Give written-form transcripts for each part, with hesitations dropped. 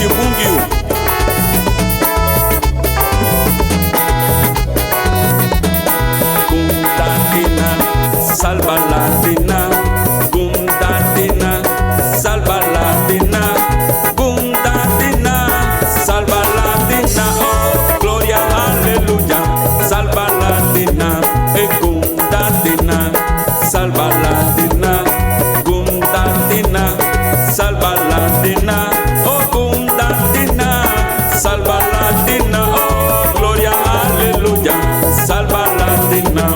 you, boom you. Gundatina, salva Latina. Gundatina, salva Latina. Gundatina, salva Latina. Oh, gloria, aleluya. Salva Latina. Gundatina, salva Latina. Gundatina, salva Latina. Oh, Gundatina, salva Latina. Oh, gloria, aleluya. Salva Latina.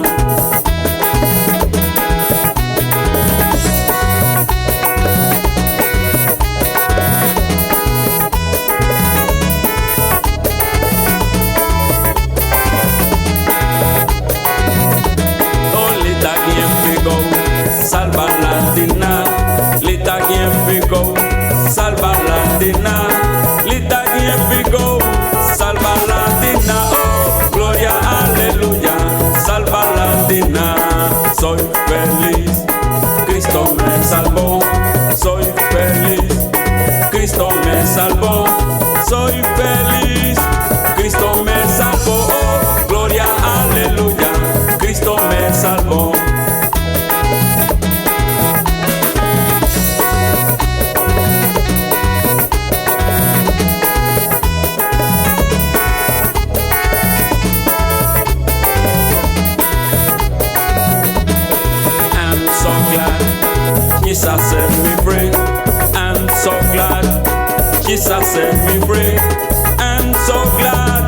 Salva Latina, lita quien pico, salva Latina, lita quien pico, salva Latina, oh, gloria, aleluya, salva Latina. Soy feliz, Cristo me salvó, soy feliz, Cristo me salvó, soy feliz, Cristo me salvó, oh, gloria, aleluya, Cristo me salvó. Jesus set me free. I'm so glad. Jesus set me free. I'm so glad.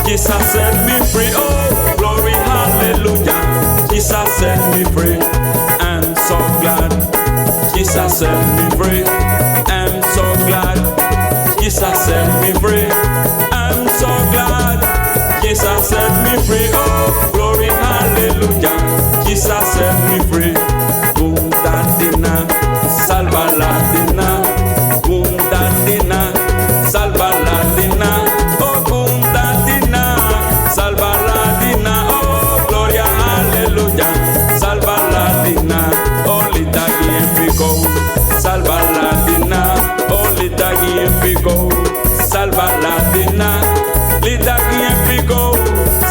Jesus set me free. Oh, glory, hallelujah. Jesus set me free. I'm so glad. Jesus set me free. I'm so glad. Jesus set me free. I'm so glad. Jesus set me free. Oh, glory, hallelujah. Jesus set me free. Gundatina, salva Latina. Gundatina, salva Latina. Oh, Gundatina, salva Latina. Oh, gloria, aleluya, salva Latina. Oh, lita quien pico, salva Latina. Oh, lita quien pico, salva Latina. Lita quien pico,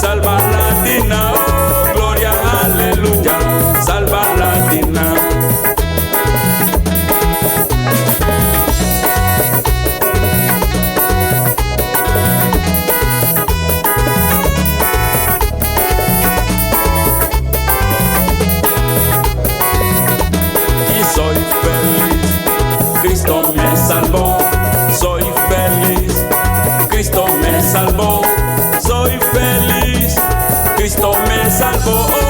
salva Latina. Oh, gloria, aleluya, salva Latina. Soy feliz, Cristo me salvó. Soy feliz, Cristo me salvó. Soy feliz, Cristo me salvó.